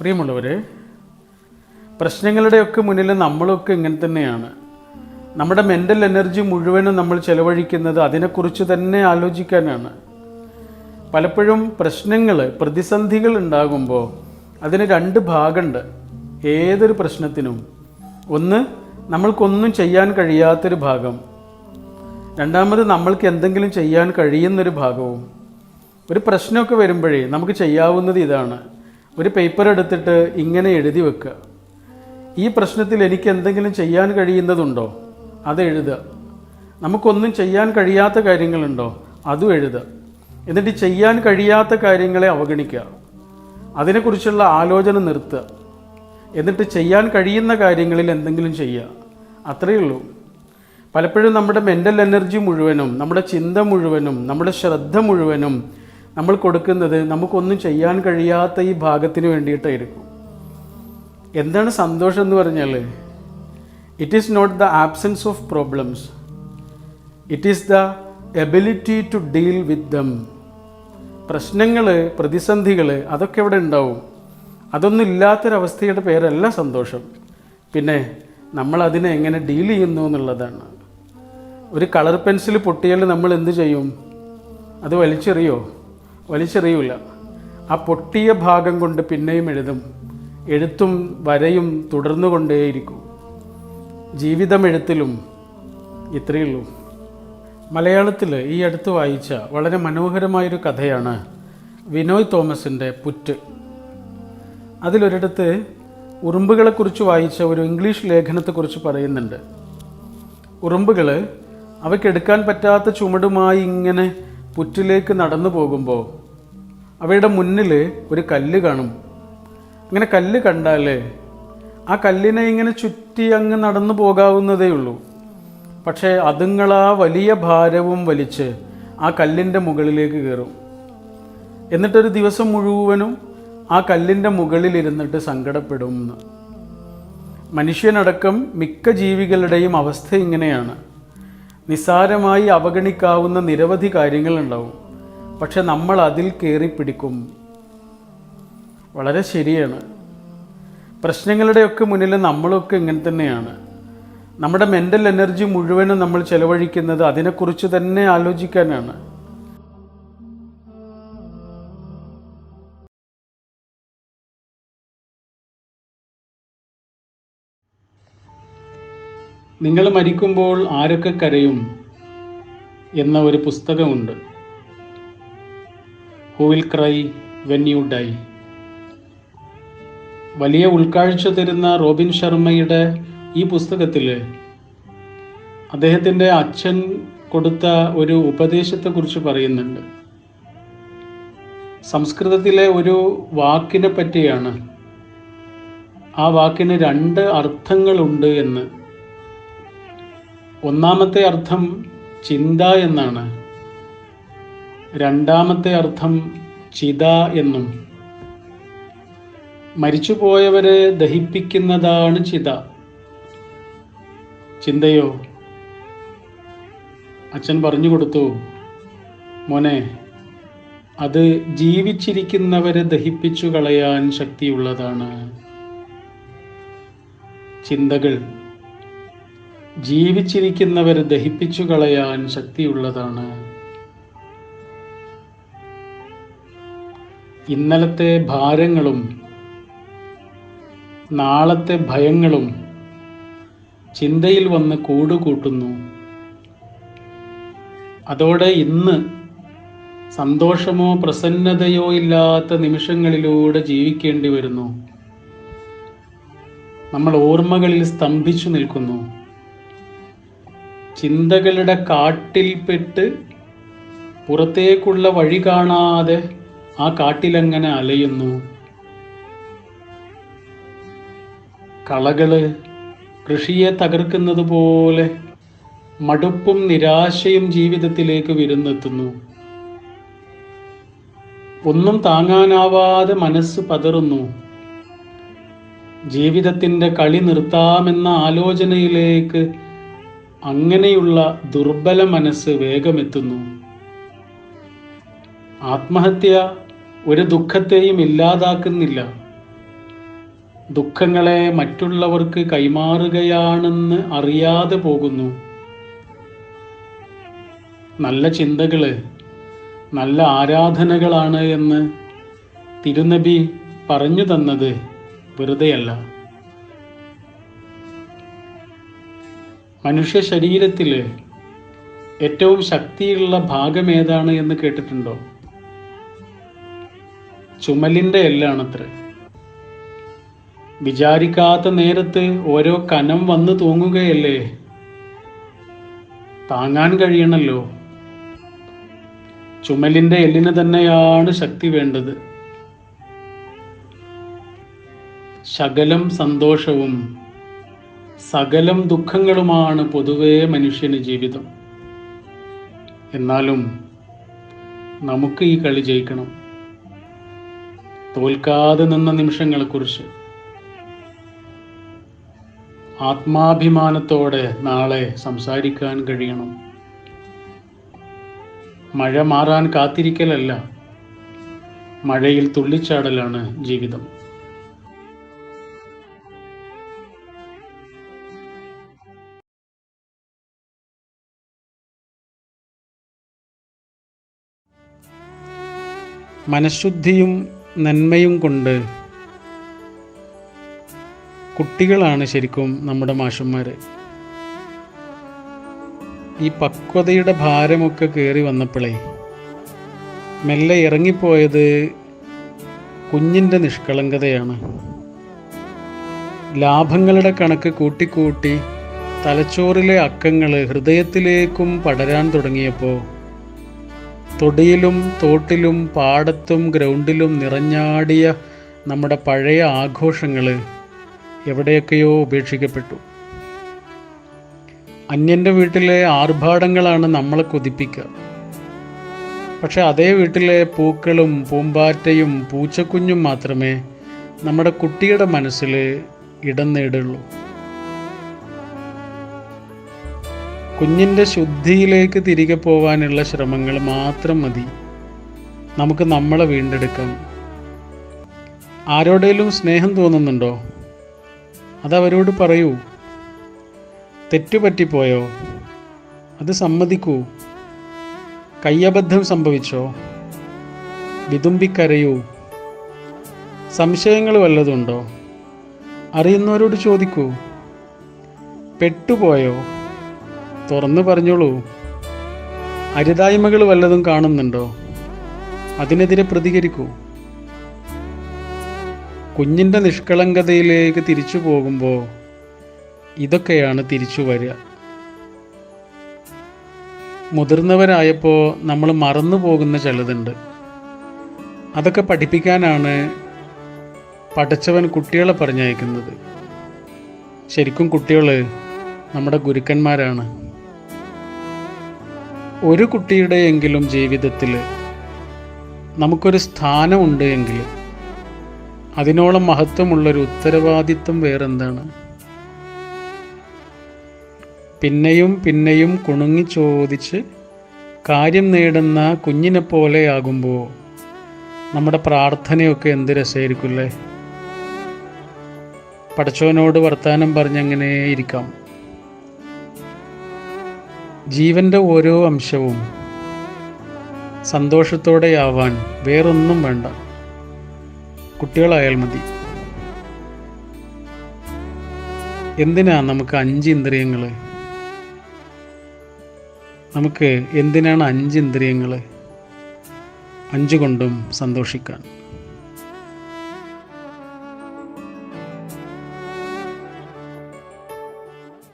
പ്രിയമുള്ളവരെ, പ്രശ്നങ്ങളുടെയൊക്കെ മുന്നിൽ നമ്മളൊക്കെ ഇങ്ങനെ തന്നെയാണ്. നമ്മുടെ മെൻ്റൽ എനർജി മുഴുവനും നമ്മൾ ചെലവഴിക്കുന്നത് അതിനെക്കുറിച്ച് തന്നെ ആലോചിക്കാനാണ്. പലപ്പോഴും പ്രശ്നങ്ങൾ, പ്രതിസന്ധികൾ ഉണ്ടാകുമ്പോൾ അതിന് രണ്ട് ഭാഗമുണ്ട് ഏതൊരു പ്രശ്നത്തിനും. ഒന്ന്, നമ്മൾക്കൊന്നും ചെയ്യാൻ കഴിയാത്തൊരു ഭാഗം. രണ്ടാമത്, നമ്മൾക്ക് എന്തെങ്കിലും ചെയ്യാൻ കഴിയുന്നൊരു ഭാഗവും. ഒരു പ്രശ്നമൊക്കെ വരുമ്പോഴേ നമുക്ക് ചെയ്യാവുന്നത് ഇതാണ്: ഒരു പേപ്പർ എടുത്തിട്ട് ഇങ്ങനെ എഴുതി വെക്കുക. ഈ പ്രശ്നത്തിൽ എനിക്ക് എന്തെങ്കിലും ചെയ്യാൻ കഴിയുന്നതുണ്ടോ? അത് എഴുതുക. നമുക്കൊന്നും ചെയ്യാൻ കഴിയാത്ത കാര്യങ്ങളുണ്ടോ? അതും എഴുതുക. എന്നിട്ട് ചെയ്യാൻ കഴിയാത്ത കാര്യങ്ങളെ അവഗണിക്കുക, അതിനെക്കുറിച്ചുള്ള ആലോചന നിർത്തുക. എന്നിട്ട് ചെയ്യാൻ കഴിയുന്ന കാര്യങ്ങളിൽ എന്തെങ്കിലും ചെയ്യുക. അത്രയേ ഉള്ളൂ. പലപ്പോഴും നമ്മുടെ മെൻ്റൽ എനർജി മുഴുവനും, നമ്മുടെ ചിന്ത മുഴുവനും, നമ്മുടെ ശ്രദ്ധ മുഴുവനും നമ്മൾ കൊടുക്കുന്നത് നമുക്കൊന്നും ചെയ്യാൻ കഴിയാത്ത ഈ ഭാഗത്തിന് വേണ്ടിയിട്ടായിരിക്കും. എന്താണ് സന്തോഷം എന്ന് പറഞ്ഞാൽ, it is not the absence of problems, it is the ability to deal with them. പ്രശ്നങ്ങൾ, പ്രതിസന്ധികൾ അതൊക്കെ ഇവിടെ ഉണ്ടാവും. അതൊന്നും ഇല്ലാത്തൊരവസ്ഥയുടെ പേരല്ല സന്തോഷം. പിന്നെ നമ്മൾ അതിനെ എങ്ങനെ ഡീൽ ചെയ്യുന്നു എന്നുള്ളതാണ്. ഒരു കളർ പെൻസിൽ പൊട്ടിയാൽ നമ്മൾ എന്ത് ചെയ്യും? അത് വലിച്ചെറിയോ? വലിച്ചെറിയൂല. ആ പൊട്ടിയ ഭാഗം കൊണ്ട് പിന്നെയും എഴുതും. എഴുത്തും വരയും തുടർന്നു കൊണ്ടേയിരിക്കും. ജീവിതം എഴുത്തിലും ഇത്രയേ ഉള്ളൂ. മലയാളത്തിൽ ഈ അടുത്ത് വായിച്ച വളരെ മനോഹരമായൊരു കഥയാണ് വിനോയ് തോമസിൻ്റെ പുറ്റ്. അതിലൊരിടത്ത് ഉറുമ്പുകളെക്കുറിച്ച് വായിച്ച ഒരു ഇംഗ്ലീഷ് ലേഖനത്തെക്കുറിച്ച് പറയുന്നുണ്ട്. ഉറുമ്പുകൾ അവയ്ക്കെടുക്കാൻ പറ്റാത്ത ചുമടുമായി ഇങ്ങനെ പുറ്റിലേക്ക് നടന്നു പോകുമ്പോൾ അവയുടെ മുന്നിൽ ഒരു കല്ല് കാണും. അങ്ങനെ കല്ല് കണ്ടാൽ ആ കല്ലിനെ ഇങ്ങനെ ചുറ്റി അങ്ങ് നടന്നു പോകാവുന്നതേ ഉള്ളൂ. പക്ഷേ അതുങ്ങളാ വലിയ ഭാരവും വലിച്ച് ആ കല്ലിൻ്റെ മുകളിലേക്ക് കയറും. എന്നിട്ടൊരു ദിവസം മുഴുവനും ആ കല്ലിൻ്റെ മുകളിലിരുന്നിട്ട് സങ്കടപ്പെടും. മനുഷ്യനടക്കം മിക്ക ജീവികളുടെയും അവസ്ഥ ഇങ്ങനെയാണ്. നിസ്സാരമായി അവഗണിക്കാവുന്ന നിരവധി കാര്യങ്ങളുണ്ടാവും, പക്ഷെ നമ്മൾ അതിൽ കയറിപ്പിടിക്കും. വളരെ ശരിയാണ്. പ്രശ്നങ്ങളുടെയൊക്കെ മുന്നിൽ നമ്മളൊക്കെ ഇങ്ങനെ തന്നെയാണ്. നമ്മുടെ മെൻ്റൽ എനർജി മുഴുവനും നമ്മൾ ചെലവഴിക്കുന്നത് അതിനെക്കുറിച്ച് തന്നെ ആലോചിക്കാനാണ്. നിങ്ങൾ മരിക്കുമ്പോൾ ആരൊക്കെ കരയും എന്ന ഒരു പുസ്തകമുണ്ട്. Who will cry when you dye. വലിയ ഉൾക്കാഴ്ച തരുന്ന റോബിൻ ശർമ്മയുടെ ഈ പുസ്തകത്തിൽ അദ്ദേഹത്തിൻ്റെ അച്ഛൻ കൊടുത്ത ഒരു ഉപദേശത്തെക്കുറിച്ച് പറയുന്നുണ്ട്. സംസ്കൃതത്തിലെ ഒരു വാക്കിനെ പറ്റിയാണ്. ആ വാക്കിന് രണ്ട് അർത്ഥങ്ങളുണ്ട് എന്ന്. ഒന്നാമത്തെ അർത്ഥം ചിന്ത എന്നാണ്. രണ്ടാമത്തെ അർത്ഥം ചിത എന്നും. മരിച്ചുപോയവരെ ദഹിപ്പിക്കുന്നതാണ് ചിത. ചിന്തയോ? അച്ഛൻ പറഞ്ഞു കൊടുത്തു, മോനെ, അത് ജീവിച്ചിരിക്കുന്നവരെ ദഹിപ്പിച്ചു കളയാൻ ശക്തിയുള്ളതാണ്. ചിന്തകൾ ജീവിച്ചിരിക്കുന്നവരെ ദഹിപ്പിച്ചു കളയാൻ ശക്തിയുള്ളതാണ്. ഇന്നലത്തെ ഭാരങ്ങളും നാളത്തെ ഭയങ്ങളും ചിന്തയിൽ വന്ന് കൂടുകൂട്ടുന്നു. അതോടെ ഇന്ന് സന്തോഷമോ പ്രസന്നതയോ ഇല്ലാത്ത നിമിഷങ്ങളിലൂടെ ജീവിക്കേണ്ടി വരുന്നു. നമ്മൾ ഓർമ്മകളിൽ സ്തംഭിച്ചു നിൽക്കുന്നു. ചിന്തകളുടെ കാട്ടിൽപ്പെട്ട് പുറത്തേക്കുള്ള വഴി കാണാതെ ആ കാട്ടിലങ്ങനെ അലയുന്നു. കളകള് കൃഷിയെ തകർക്കുന്നത് പോലെ മടുപ്പും നിരാശയും ജീവിതത്തിലേക്ക് വിരുന്നെത്തുന്നു. ഒന്നും താങ്ങാനാവാതെ മനസ്സ് പതറുന്നു. ജീവിതത്തിൻ്റെ കളി നിർത്താമെന്ന ആലോചനയിലേക്ക് അങ്ങനെയുള്ള ദുർബല മനസ്സ് വേഗമെത്തുന്നു. ആത്മഹത്യ ഒരു ദുഃഖത്തെയും ഇല്ലാതാക്കുന്നില്ല. ദുഃഖങ്ങളെ മറ്റുള്ളവർക്ക് കൈമാറുകയാണെന്ന് അറിയാതെ പോകുന്നു. നല്ല ചിന്തകൾ, നല്ല ആരാധനകളാണ് എന്ന് തിരുനബി പറഞ്ഞു തന്നത് വെറുതെയല്ല. മനുഷ്യ ശരീരത്തിൽ ഏറ്റവും ശക്തിയുള്ള ഭാഗം ഏതാണ് എന്ന് കേട്ടിട്ടുണ്ടോ? ചുമലിൻ്റെ എല്ലാണത്രേ. വിചാരിക്കാത്ത നേരത്ത് ഓരോ കനം വന്ന് തൂങ്ങുകയല്ലേ, താങ്ങാൻ കഴിയണല്ലോ. ചുമലിൻ്റെ എല്ലിന് തന്നെയാണ് ശക്തി വേണ്ടത്. ശകലം സന്തോഷവും സകലം ദുഃഖങ്ങളുമാണ് പൊതുവേ മനുഷ്യന് ജീവിതം. എന്നാലും നമുക്ക് ഈ കളി ജയിക്കണം. തോൽക്കാതെ നിന്ന നിമിഷങ്ങളെക്കുറിച്ച് ആത്മാഭിമാനത്തോടെ നാളെ സംസാരിക്കാൻ കഴിയണം. മഴ മാറാൻ കാത്തിരിക്കലല്ല, മഴയിൽ തുള്ളിച്ചാടലാണ് ജീവിതം. മനഃശുദ്ധിയും നന്മയും കൊണ്ട് കുട്ടികളാണ് ശരിക്കും നമ്മുടെ മാഷന്മാർ. ഈ പക്വതയുടെ ഭാരമൊക്കെ കയറി വന്നപ്പോഴേ മെല്ലെ ഇറങ്ങിപ്പോയത് കുഞ്ഞിൻ്റെ നിഷ്കളങ്കതയാണ്. ലാഭങ്ങളുടെ കണക്ക് കൂട്ടിക്കൂട്ടി തലച്ചോറിലെ അക്കങ്ങൾ ഹൃദയത്തിലേക്കും പടരാൻ തുടങ്ങിയപ്പോൾ തൊടിയിലും തോട്ടിലും പാടത്തും ഗ്രൗണ്ടിലും നിറഞ്ഞാടിയ നമ്മുടെ പഴയ ആഘോഷങ്ങൾ എവിടെയൊക്കെയോ ഉപേക്ഷിക്കപ്പെട്ടു. അന്യൻ്റെ വീട്ടിലെ ആർഭാടങ്ങളാണ് നമ്മളെ കൊതിപ്പിക്കുക. പക്ഷെ അതേ വീട്ടിലെ പൂക്കളും പൂമ്പാറ്റയും പൂച്ചക്കുഞ്ഞും മാത്രമേ നമ്മുടെ കുട്ടിയുടെ മനസ്സിൽ ഇടം നേടുള്ളൂ. കുഞ്ഞിൻ്റെ ശുദ്ധിയിലേക്ക് തിരികെ പോകാനുള്ള ശ്രമങ്ങൾ മാത്രം മതി നമുക്ക് നമ്മളെ വീണ്ടെടുക്കാം. ആരോടേലും സ്നേഹം തോന്നുന്നുണ്ടോ? അതവരോട് പറയൂ. തെറ്റുപറ്റിപ്പോയോ? അത് സമ്മതിക്കൂ. കയ്യബദ്ധം സംഭവിച്ചോ? വിതുമ്പിക്കരയൂ. സംശയങ്ങൾ വല്ലതുണ്ടോ? അറിയുന്നവരോട് ചോദിക്കൂ. പെട്ടുപോയോ? തുറന്നു പറഞ്ഞോളൂ. അരുതായ്മകൾ വല്ലതും കാണുന്നുണ്ടോ? അതിനെതിരെ പ്രതികരിക്കൂ. കുഞ്ഞിൻ്റെ നിഷ്കളങ്കതയിലേക്ക് തിരിച്ചു പോകുമ്പോൾ ഇതൊക്കെയാണ് തിരിച്ചു വരിക. മുതിർന്നവരായപ്പോൾ നമ്മൾ മറന്നു പോകുന്ന ചിലതുണ്ട്. അതൊക്കെ പഠിപ്പിക്കാനാണ് പടച്ചവൻ കുട്ടികളെ പറഞ്ഞയക്കുന്നത്. ശരിക്കും കുട്ടികൾ നമ്മുടെ ഗുരുക്കന്മാരാണ്. ഒരു കുട്ടിയുടെയെങ്കിലും ജീവിതത്തിൽ നമുക്കൊരു സ്ഥാനമുണ്ട് എങ്കിൽ അതിനോളം മഹത്വമുള്ളൊരു ഉത്തരവാദിത്വം വേറെന്താണ്? പിന്നെയും പിന്നെയും കുണുങ്ങി ചോദിച്ച് കാര്യം നേടുന്ന കുഞ്ഞിനെ പോലെ ആകുമ്പോൾ നമ്മുടെ പ്രാർത്ഥനയൊക്കെ എന്ത് രസമായിരിക്കില്ലേ? പടച്ചവനോട് വർത്താനം പറഞ്ഞങ്ങനെ ഇരിക്കാം. ജീവൻ്റെ ഓരോ അംശവും സന്തോഷത്തോടെയാവാൻ വേറൊന്നും വേണ്ട, കുട്ടികളായാൽ മതി. എന്തിനാ നമുക്ക് 5 ഇന്ദ്രിയങ്ങൾ? നമുക്ക് എന്തിനാണ് 5 ഇന്ദ്രിയങ്ങൾ? 5 കൊണ്ടും സന്തോഷിക്കാൻ.